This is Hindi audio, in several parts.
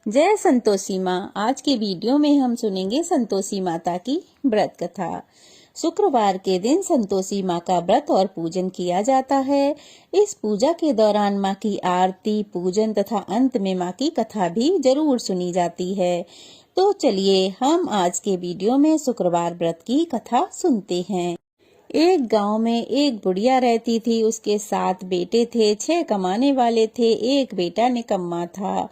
जय संतोषी माँ। आज के वीडियो में हम सुनेंगे संतोषी माता की व्रत कथा। शुक्रवार के दिन संतोषी माँ का व्रत और पूजन किया जाता है। इस पूजा के दौरान माँ की आरती, पूजन तथा अंत में माँ की कथा भी जरूर सुनी जाती है। तो चलिए हम आज के वीडियो में शुक्रवार व्रत की कथा सुनते हैं। एक गांव में एक बुढ़िया रहती थी। उसके 7 बेटे थे। 6 कमाने वाले थे, एक बेटा निकम्मा था।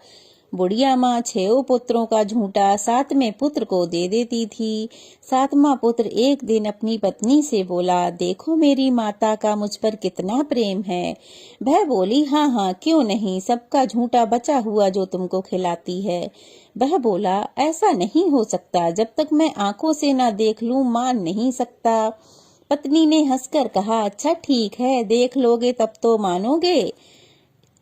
बुढ़िया माँ 6 पुत्रों का झूठा 7वें पुत्र को दे देती थी। 7वां पुत्र एक दिन अपनी पत्नी से बोला, देखो मेरी माता का मुझ पर कितना प्रेम है। वह बोली, हाँ हाँ क्यों नहीं, सबका झूठा बचा हुआ जो तुमको खिलाती है। वह बोला, ऐसा नहीं हो सकता, जब तक मैं आंखों से ना देख लूं मान नहीं सकता। पत्नी ने हंसकर कहा, अच्छा ठीक है, देख लोगे तब तो मानोगे।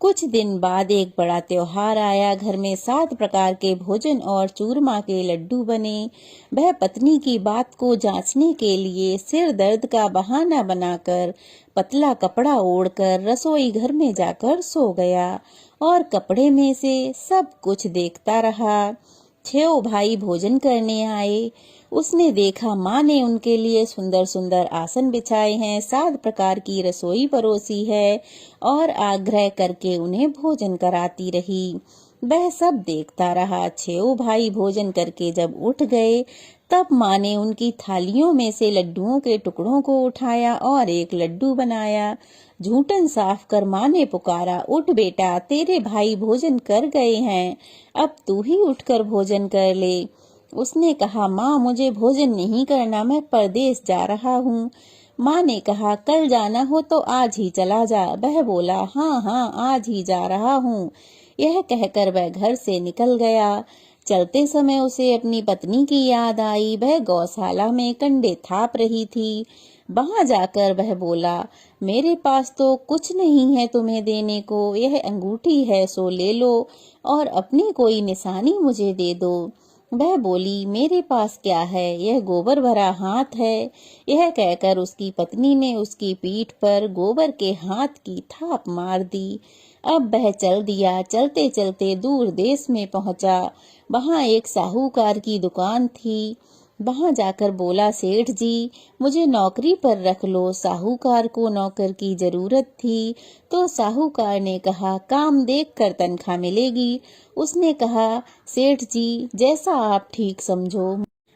कुछ दिन बाद एक बड़ा त्योहार आया। घर में 7 प्रकार के भोजन और चूरमा के लड्डू बने। वह पत्नी की बात को जांचने के लिए सिर दर्द का बहाना बनाकर पतला कपड़ा ओढ़कर रसोई घर में जाकर सो गया और कपड़े में से सब कुछ देखता रहा। 6 भाई भोजन करने आए। उसने देखा माँ ने उनके लिए सुंदर सुंदर आसन बिछाए हैं, 7 प्रकार की रसोई परोसी है और आग्रह करके उन्हें भोजन कराती रही। वह सब देखता रहा। 6 भाई भोजन करके जब उठ गए तब माँ ने उनकी थालियों में से लड्डुओं के टुकड़ों को उठाया और एक लड्डू बनाया। झूठन साफ कर माँ ने पुकारा, उठ बेटा, तेरे भाई भोजन कर गए हैं, अब तू ही उठकर भोजन कर ले। उसने कहा, माँ मुझे भोजन नहीं करना, मैं परदेश जा रहा हूँ। माँ ने कहा, कल जाना हो तो आज ही चला जा। वह बोला, हाँ हाँ आज ही जा रहा हूँ। यह कहकर वह घर से निकल गया। चलते समय उसे अपनी पत्नी की याद आई। वह गौशाला में कंडे थाप रही थी। वहां जाकर वह बोला, मेरे पास तो कुछ नहीं है तुम्हें देने को, यह अंगूठी है सो ले लो और अपनी कोई निशानी मुझे दे दो। वह बोली, मेरे पास क्या है, यह गोबर भरा हाथ है। यह कहकर उसकी पत्नी ने उसकी पीठ पर गोबर के हाथ की थाप मार दी। अब वह चल दिया। चलते चलते दूर देश में पहुंचा। वहां एक साहूकार की दुकान थी। वहां जाकर बोला, सेठ जी मुझे नौकरी पर रख लो। साहूकार को नौकर की जरूरत थी तो साहूकार ने कहा, काम देखकर तनख्वाह मिलेगी। उसने कहा, सेठ जी जैसा आप ठीक समझो।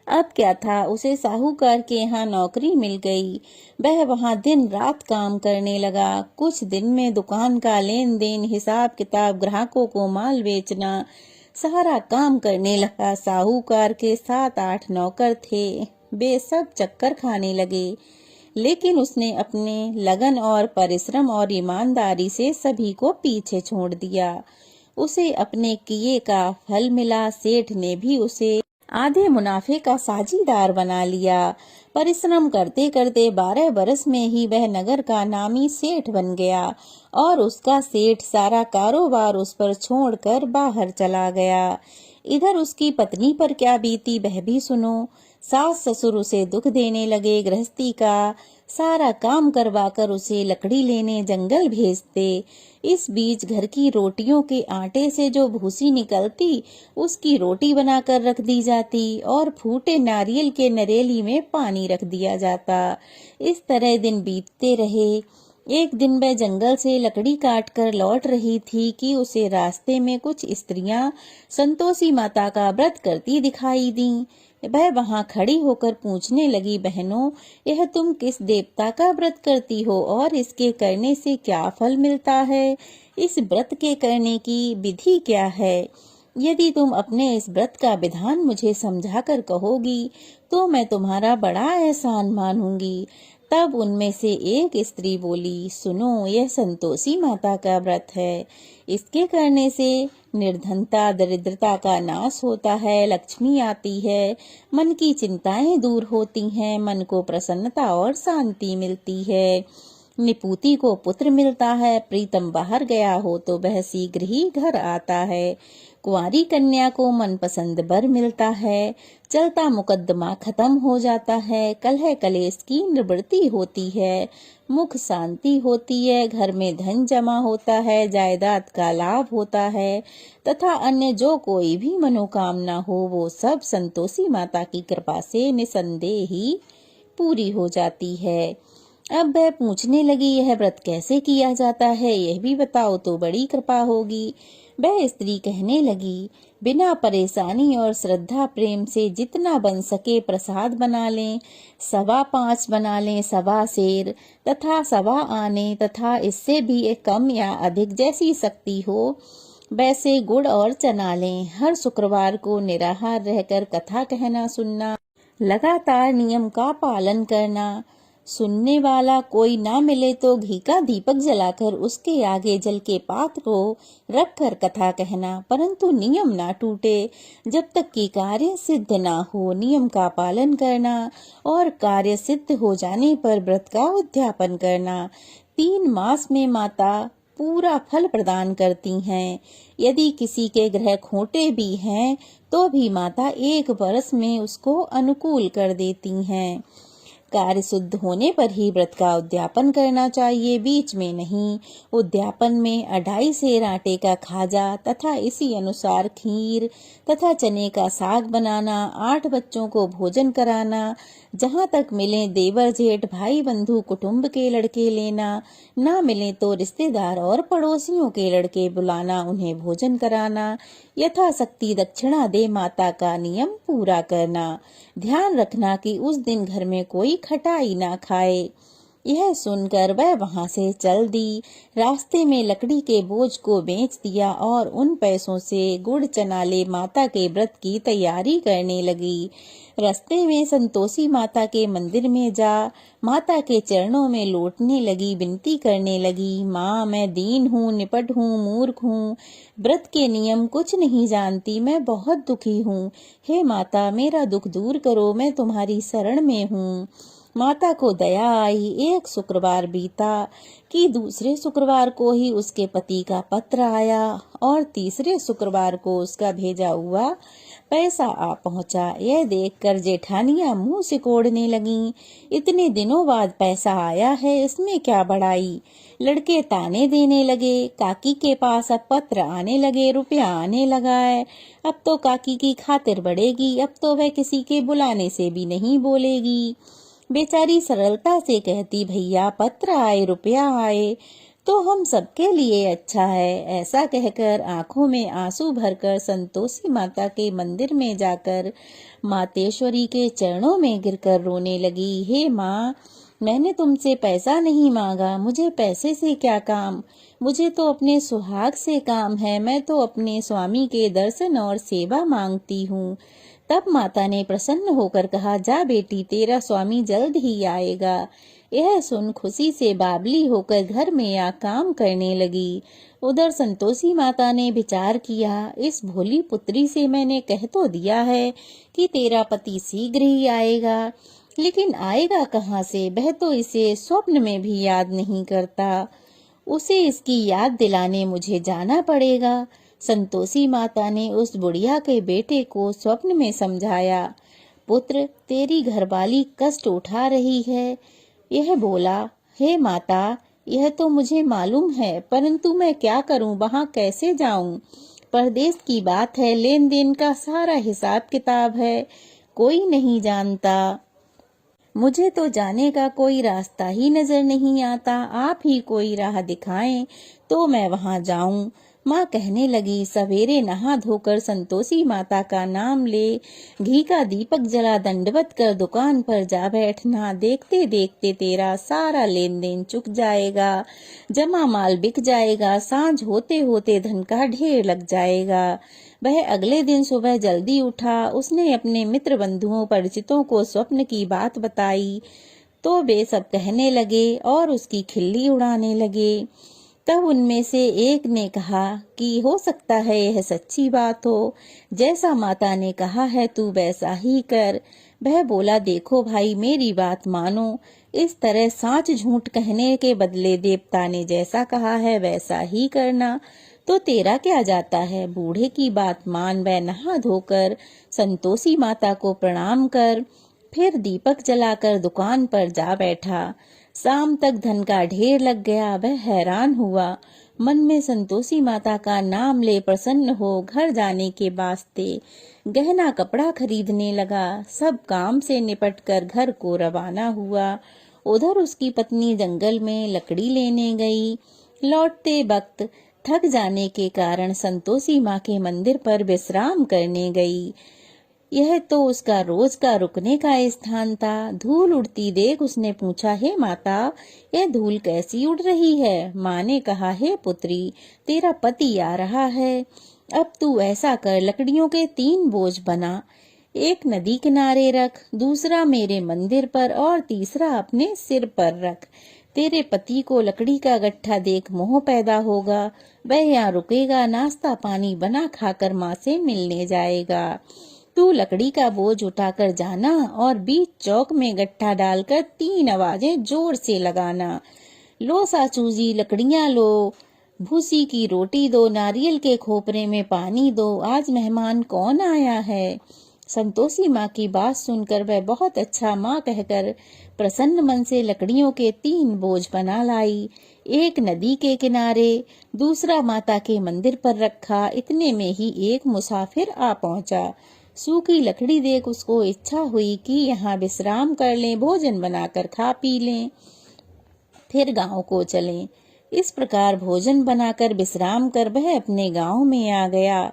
अब क्या था, उसे साहूकार के यहाँ नौकरी मिल गई। वह वहाँ दिन रात काम करने लगा। कुछ दिन में दुकान का लेन देन, हिसाब किताब, ग्राहकों को माल बेचना, सारा काम करने लगा। साहूकार के 7-8 नौकर थे। वे सब चक्कर खाने लगे, लेकिन उसने अपने लगन और परिश्रम और ईमानदारी से सभी को पीछे छोड़ दिया। उसे अपने किए का फल मिला। सेठ ने भी उसे आधे मुनाफे का साझीदार बना लिया। परिश्रम करते करते 12 बरस में ही वह नगर का नामी सेठ बन गया और उसका सेठ सारा कारोबार उस पर छोड़कर बाहर चला गया। इधर उसकी पत्नी पर क्या बीती वह भी सुनो। सास ससुर उसे दुख देने लगे। गृहस्थी का सारा काम करवाकर उसे लकड़ी लेने जंगल भेजते। इस बीच घर की रोटियों के आटे से जो भूसी निकलती उसकी रोटी बनाकर रख दी जाती और फूटे नारियल के नरेली में पानी रख दिया जाता। इस तरह दिन बीतते रहे। एक दिन वह जंगल से लकड़ी काट कर लौट रही थी कि उसे रास्ते में कुछ स्त्रियां संतोषी माता का व्रत करती दिखाई दी। वह वहां खड़ी होकर पूछने लगी, बहनों यह तुम किस देवता का व्रत करती हो और इसके करने से क्या फल मिलता है? इस व्रत के करने की विधि क्या है? यदि तुम अपने इस व्रत का विधान मुझे समझाकर कहोगी तो मैं तुम्हारा बड़ा एहसान मानूंगी। तब उनमें से एक स्त्री बोली, सुनो यह संतोषी माता का व्रत है। इसके करने से निर्धनता दरिद्रता का नाश होता है, लक्ष्मी आती है, मन की चिंताएं दूर होती हैं, मन को प्रसन्नता और शांति मिलती है। निपुति को पुत्र मिलता है, प्रीतम बाहर गया हो तो वह शीघ्र ही घर आता है। कुंवारी कन्या को मनपसंद वर मिलता है, चलता मुकद्दमा खत्म हो जाता है, कलह कलेश की निवृत्ति होती है, मुख शांति होती है, घर में धन जमा होता है, जायदाद का लाभ होता है तथा अन्य जो कोई भी मनोकामना हो वो सब संतोषी माता की कृपा से निसंदेह ही पूरी हो जाती है। अब वह पूछने लगी, यह व्रत कैसे किया जाता है, यह भी बताओ तो बड़ी कृपा होगी। वह स्त्री कहने लगी, बिना परेशानी और श्रद्धा प्रेम से जितना बन सके प्रसाद बना लें, 5.25 बना लें, 1.25 सेर तथा 1.25 आने तथा इससे भी एक कम या अधिक जैसी शक्ति हो वैसे गुड़ और चना लें। हर शुक्रवार को निराहार रहकर कथा कहना सुनना, लगातार नियम का पालन करना, सुनने वाला कोई ना मिले तो घी का दीपक जलाकर उसके आगे जल के पात्र को रखकर कथा कहना, परंतु नियम ना टूटे जब तक कि कार्य सिद्ध ना हो। नियम का पालन करना और कार्य सिद्ध हो जाने पर व्रत का उद्यापन करना। 3 मास में माता पूरा फल प्रदान करती हैं। यदि किसी के ग्रह खोटे भी हैं तो भी माता 1 वर्ष में उसको अनुकूल कर देती हैं। कार्य शुद्ध होने पर ही व्रत का उद्यापन करना चाहिए, बीच में नहीं। उद्यापन में 2.5 सेर आटे का खाजा तथा इसी अनुसार खीर तथा चने का साग बनाना, 8 बच्चों को भोजन कराना, जहाँ तक मिले देवर जेठ भाई बंधु कुटुंब के लड़के लेना, ना मिले तो रिश्तेदार और पड़ोसियों के लड़के बुलाना, उन्हें भोजन कराना, यथाशक्ति दक्षिणा दे माता का नियम पूरा करना। ध्यान रखना कि उस दिन घर में कोई खटाई ना खाए। यह सुनकर वह वहां से चल दी। रास्ते में लकड़ी के बोझ को बेच दिया और उन पैसों से गुड़ चना ले माता के व्रत की तैयारी करने लगी। रास्ते में संतोषी माता के मंदिर में जा माता के चरणों में लौटने लगी, विनती करने लगी, माँ मैं दीन हूँ, निपट हूँ, मूर्ख हूँ, व्रत के नियम कुछ नहीं जानती, मैं बहुत दुखी हूँ। हे माता मेरा दुख दूर करो, मैं तुम्हारी शरण में हूँ। माता को दया आई। एक शुक्रवार बीता कि दूसरे शुक्रवार को ही उसके पति का पत्र आया और तीसरे शुक्रवार को उसका भेजा हुआ पैसा आ पहुंचा। यह देखकर जेठानियां मुंह सिकोड़ने लगीं। इतने दिनों बाद पैसा आया है, इसमें क्या बड़ाई। लड़के ताने देने लगे। काकी के पास अब पत्र आने लगे, रुपया आने लगा है, अब तो काकी की खातिर बढ़ेगी, अब तो वह किसी के बुलाने से भी नहीं बोलेगी। बेचारी सरलता से कहती, भैया पत्र आए, रुपया आए तो हम सबके लिए अच्छा है। ऐसा कहकर आंखों में आंसू भरकर संतोषी माता के मंदिर में जाकर मातेश्वरी के चरणों में गिरकर रोने लगी। हे माँ, मैंने तुमसे पैसा नहीं मांगा, मुझे पैसे से क्या काम, मुझे तो अपने सुहाग से काम है, मैं तो अपने स्वामी के दर्शन और सेवा मांगती हूँ। तब माता ने प्रसन्न होकर कहा, जा बेटी, तेरा स्वामी जल्द ही आएगा। यह सुन खुशी से बाबली होकर घर में आ काम करने लगी। उधर संतोषी माता ने विचार किया, इस भोली पुत्री से मैंने कह तो दिया है कि तेरा पति शीघ्र ही आएगा, लेकिन आएगा कहाँ से, वह तो इसे स्वप्न में भी याद नहीं करता, उसे इसकी याद दिलाने मुझे जाना पड़ेगा। संतोषी माता ने उस बुढ़िया के बेटे को स्वप्न में समझाया, पुत्र तेरी घरवाली कष्ट उठा रही है। यह बोला, हे माता, यह तो मुझे मालूम है, परंतु मैं क्या करूं, वहां कैसे जाऊं। परदेश की बात है, लेन देन का सारा हिसाब किताब है, कोई नहीं जानता, मुझे तो जाने का कोई रास्ता ही नजर नहीं आता, आप ही कोई राह दिखाएं तो मैं वहां जाऊं। माँ कहने लगी, सवेरे नहा धोकर संतोषी माता का नाम ले, घी का दीपक जला दंडवत कर दुकान पर जा बैठना, देखते देखते तेरा सारा लेन देन चुक जाएगा, जमा माल बिक जाएगा, सांझ होते होते धन का ढेर लग जाएगा। वह अगले दिन सुबह जल्दी उठा। उसने अपने मित्र बंधुओं परिचितों को स्वप्न की बात बताई तो वे सब कहने लगे और उसकी खिल्ली उड़ाने लगे। तब उनमें से एक ने कहा कि हो सकता है यह सच्ची बात हो, जैसा माता ने कहा है तू वैसा ही कर। वह बोला, देखो भाई मेरी बात मानो, इस तरह साच झूठ कहने के बदले देवता ने जैसा कहा है वैसा ही करना, तो तेरा क्या जाता है। बूढ़े की बात मान वह नहा धोकर संतोषी माता को प्रणाम कर फिर दीपक जलाकर दुकान पर जा बैठा। शाम तक धन का ढेर लग गया। वह हैरान हुआ, मन में संतोषी माता का नाम ले प्रसन्न हो घर जाने के वास्ते गहना कपड़ा खरीदने लगा। सब काम से निपट कर घर को रवाना हुआ। उधर उसकी पत्नी जंगल में लकड़ी लेने गई। लौटते वक्त थक जाने के कारण संतोषी माँ के मंदिर पर विश्राम करने गई। यह तो उसका रोज का रुकने का स्थान था। धूल उड़ती देख उसने पूछा, हे माता, यह धूल कैसी उड़ रही है। माँ ने कहा, हे पुत्री, तेरा पति आ रहा है। अब तू ऐसा कर, लकड़ियों के 3 बोझ बना, एक नदी किनारे रख, दूसरा मेरे मंदिर पर और तीसरा अपने सिर पर रख। तेरे पति को लकड़ी का गट्ठा देख मोह पैदा होगा, वह यहाँ रुकेगा, नाश्ता पानी बना खाकर माँ से मिलने जाएगा। तू लकड़ी का बोझ उठाकर जाना और बीच चौक में गट्ठा डालकर 3 आवाजें जोर से लगाना, लो सासू जी लकड़ियां लो, भूसी की रोटी दो, नारियल के खोपरे में पानी दो, आज मेहमान कौन आया है। संतोषी माँ की बात सुनकर वह बहुत अच्छा माँ कहकर प्रसन्न मन से लकड़ियों के 3 बोझ बना लाई। एक नदी के किनारे, दूसरा माता के मंदिर पर रखा। इतने में ही एक मुसाफिर आ पहुंचा। सूखी लकड़ी देख उसको इच्छा हुई कि यहाँ विश्राम कर लें, भोजन बनाकर खा पी लें, फिर गांव को चलें। इस प्रकार भोजन बनाकर विश्राम कर वह अपने गांव में आ गया।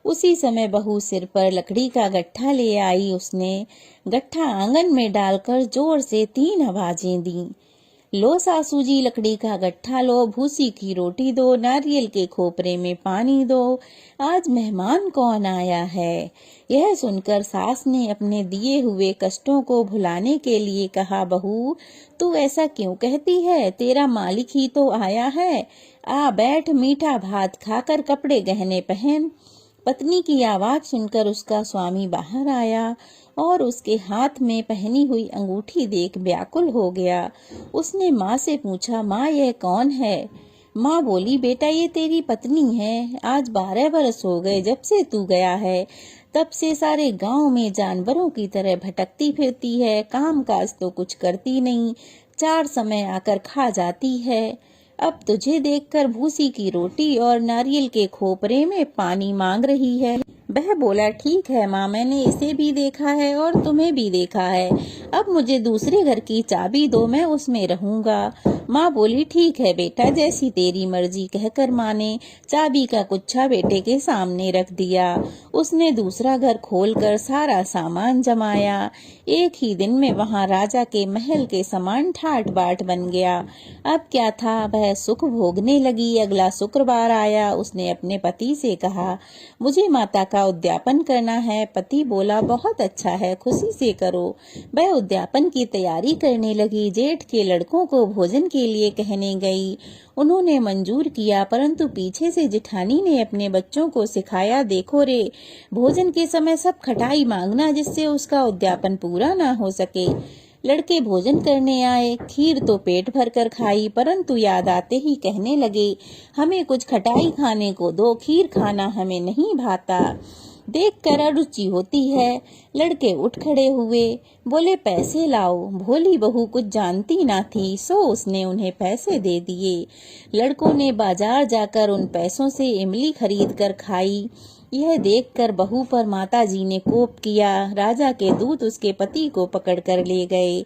उसी समय बहू सिर पर लकड़ी का गट्ठा ले आई। उसने गट्ठा आंगन में डालकर जोर से 3 आवाजें दी, लो सासू जी लकड़ी का गट्ठा लो, भूसी की रोटी दो, नारियल के खोपरे में पानी दो, आज मेहमान कौन आया है। यह सुनकर सास ने अपने दिए हुए कष्टों को भुलाने के लिए कहा, बहू तू ऐसा क्यों कहती है, तेरा मालिक ही तो आया है, आ बैठ, मीठा भात खाकर कपड़े गहने पहन। पत्नी की आवाज सुनकर उसका स्वामी बाहर आया और उसके हाथ में पहनी हुई अंगूठी देख व्याकुल हो गया। उसने माँ से पूछा, माँ यह कौन है। माँ बोली, बेटा ये तेरी पत्नी है। आज 12 बरस हो गए जब से तू गया है, तब से सारे गांव में जानवरों की तरह भटकती फिरती है, काम काज तो कुछ करती नहीं, 4 समय आकर खा जाती है। अब तुझे देखकर भूसी की रोटी और नारियल के खोपरे में पानी मांग रही है। वह बोला, ठीक है माँ, मैंने इसे भी देखा है और तुम्हें भी देखा है, अब मुझे दूसरे घर की चाबी दो, मैं उसमें रहूंगा। माँ बोली, ठीक है बेटा, जैसी तेरी मर्जी, कहकर माँ ने चाबी का गुच्छा बेटे के सामने रख दिया। उसने दूसरा घर खोलकर सारा सामान जमाया। एक ही दिन में वहाँ राजा के महल के समान ठाट बाट बन गया। अब क्या था, वह सुख भोगने लगी। अगला शुक्रवार आया। उसने अपने पति से कहा, मुझे माता का उद्यापन करना है। पति बोला, बहुत अच्छा है, खुशी से करो। वह उद्यापन की तैयारी करने लगी। जेठ के लड़कों को भोजन के लिए कहने गई। उन्होंने मंजूर किया, परंतु पीछे से जिठानी ने अपने बच्चों को सिखाया, देखो रे, भोजन के समय सब खटाई मांगना, जिससे उसका उद्यापन पूरा ना हो सके। लड़के भोजन करने आए। खीर तो पेट भर कर खाई, परंतु याद आते ही कहने लगे, हमें कुछ खटाई खाने को दो, खीर खाना हमें नहीं भाता, देखकर अरुचि होती है। लड़के उठ खड़े हुए, बोले, पैसे लाओ। भोली बहू कुछ जानती ना थी, सो उसने उन्हें पैसे दे दिए। लड़कों ने बाजार जाकर उन पैसों से इमली खरीद कर खाई। यह देखकर बहू पर माताजी ने कोप किया। राजा के दूत उसके पति को पकड़ कर ले गए।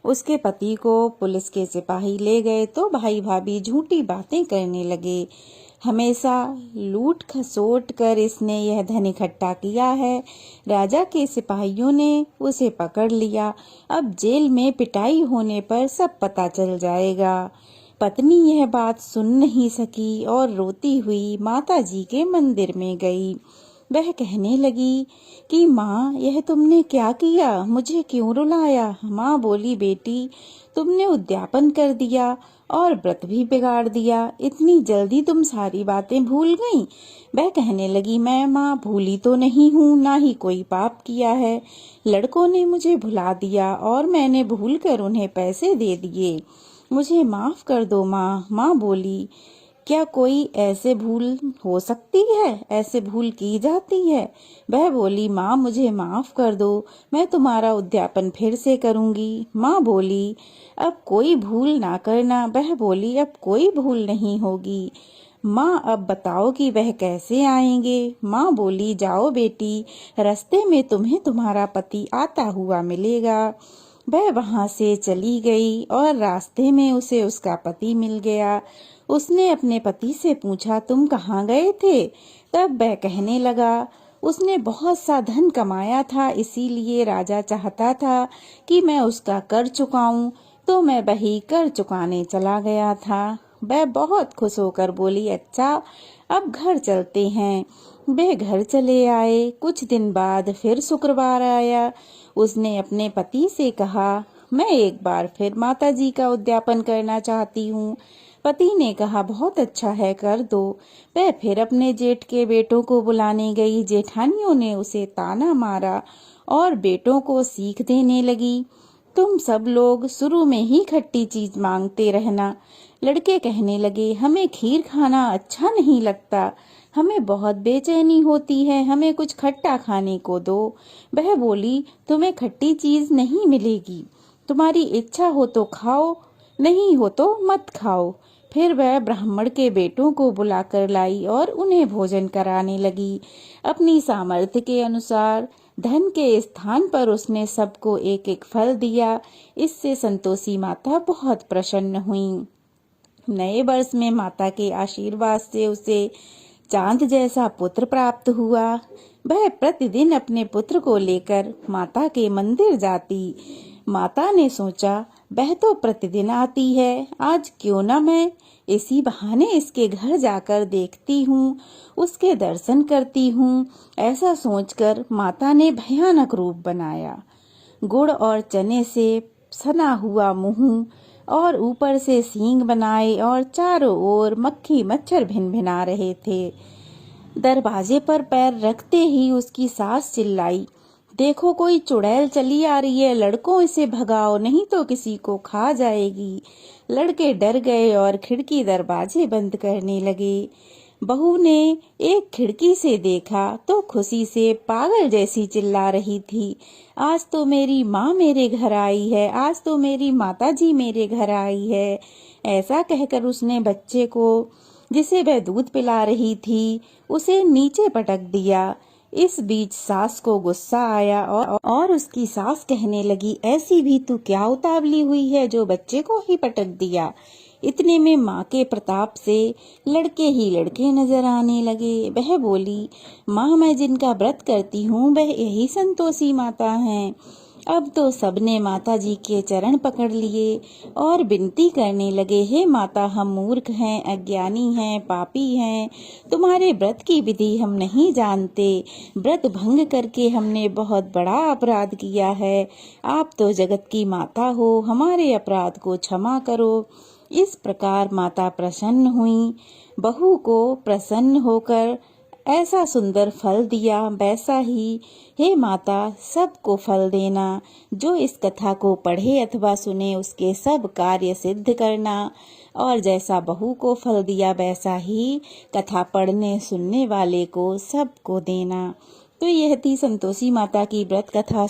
उसके पति को पुलिस के सिपाही ले गए तो भाई भाभी झूठी बातें करने लगे। हमेशा लूट खसोट कर इसने यह धन इकट्ठा किया है। राजा के सिपाहियों ने उसे पकड़ लिया। अब जेल में पिटाई होने पर सब पता चल जाएगा। पत्नी यह बात सुन नहीं सकी और रोती हुई माताजी के मंदिर में गई। वह कहने लगी कि माँ, यह तुमने क्या किया, मुझे क्यों रुलाया। माँ बोली, बेटी तुमने उद्यापन कर दिया और व्रत भी बिगाड़ दिया। इतनी जल्दी तुम सारी बातें भूल गईं? वह कहने लगी, मैं माँ भूली तो नहीं हूँ, ना ही कोई पाप किया है। लड़कों ने मुझे भुला दिया और मैंने भूलकर उन्हें पैसे दे दिए। मुझे माफ कर दो माँ। माँ बोली, क्या कोई ऐसे भूल हो सकती है? ऐसे भूल की जाती है? वह बोली, माँ मुझे माफ कर दो, मैं तुम्हारा उद्यापन फिर से करूंगी। माँ बोली, अब कोई भूल ना करना। वह बोली, अब कोई भूल नहीं होगी। माँ अब बताओ कि वह कैसे आएंगे? माँ बोली, जाओ बेटी, रास्ते में तुम्हें तुम्हारा पति आता हुआ मिलेगा। वह वहां से चली गई और रास्ते में उसे उसका पति मिल गया। उसने अपने पति से पूछा, तुम कहाँ गए थे? तब वह कहने लगा, उसने बहुत सा धन कमाया था, इसीलिए राजा चाहता था कि मैं उसका कर चुकाऊं, तो मैं वही कर चुकाने चला गया था। वह बहुत खुश होकर बोली, अच्छा अब घर चलते हैं। वे घर चले आए। कुछ दिन बाद फिर शुक्रवार आया। उसने अपने पति से कहा, मैं एक बार फिर माता जी का उद्यापन करना चाहती हूँ। पति ने कहा, बहुत अच्छा है, कर दो। वह फिर अपने जेठ के बेटों को बुलाने गई। जेठानियों ने उसे ताना मारा और बेटों को सीख देने लगी, तुम सब लोग शुरू में ही खट्टी चीज मांगते रहना। लड़के कहने लगे, हमें खीर खाना अच्छा नहीं लगता, हमें बहुत बेचैनी होती है, हमें कुछ खट्टा खाने को दो। वह बोली, तुम्हें खट्टी चीज नहीं मिलेगी, तुम्हारी इच्छा हो तो खाओ, नहीं हो तो मत खाओ। फिर वह ब्राह्मण के बेटों को बुलाकर लाई और उन्हें भोजन कराने लगी। अपनी सामर्थ्य के अनुसार धन के स्थान पर उसने सबको एक एक फल दिया। इससे संतोषी माता बहुत प्रसन्न हुई। नए वर्ष में माता के आशीर्वाद से उसे चांद जैसा पुत्र प्राप्त हुआ। वह प्रतिदिन अपने पुत्र को लेकर माता के मंदिर जाती। माता ने सोचा, वह तो प्रतिदिन आती है, आज क्यों न मैं इसी बहाने इसके घर जाकर देखती हूँ, उसके दर्शन करती हूँ। ऐसा सोचकर माता ने भयानक रूप बनाया। गुड़ और चने से सना हुआ मुंह और ऊपर से सींग बनाए और चारों ओर मक्खी मच्छर भिनभिना रहे थे। दरवाजे पर पैर रखते ही उसकी सास चिल्लाई, देखो कोई चुड़ैल चली आ रही है, लड़कों इसे भगाओ, नहीं तो किसी को खा जाएगी। लड़के डर गए और खिड़की दरवाजे बंद करने लगे। बहू ने एक खिड़की से देखा तो खुशी से पागल जैसी चिल्ला रही थी, आज तो मेरी माँ मेरे घर आई है, आज तो मेरी माता जी मेरे घर आई है। ऐसा कहकर उसने बच्चे को, जिसे वह दूध पिला रही थी, उसे नीचे पटक दिया। इस बीच सास को गुस्सा आया और उसकी सास कहने लगी, ऐसी भी तू क्या उतावली हुई है जो बच्चे को ही पटक दिया। इतने में माँ के प्रताप से लड़के ही लड़के नजर आने लगे। वह बोली, माँ मैं जिनका व्रत करती हूँ वह यही संतोषी माता हैं। अब तो सबने माता जी के चरण पकड़ लिए और विनती करने लगे, हे माता हम मूर्ख हैं, अज्ञानी हैं, पापी हैं, तुम्हारे व्रत की विधि हम नहीं जानते, व्रत भंग करके हमने बहुत बड़ा अपराध किया है, आप तो जगत की माता हो, हमारे अपराध को क्षमा करो। इस प्रकार माता प्रसन्न हुई। बहू को प्रसन्न होकर ऐसा सुंदर फल दिया, वैसा ही हे माता सबको फल देना। जो इस कथा को पढ़े अथवा सुने उसके सब कार्य सिद्ध करना, और जैसा बहू को फल दिया वैसा ही कथा पढ़ने सुनने वाले को सबको देना। तो यह थी संतोषी माता की व्रत कथा।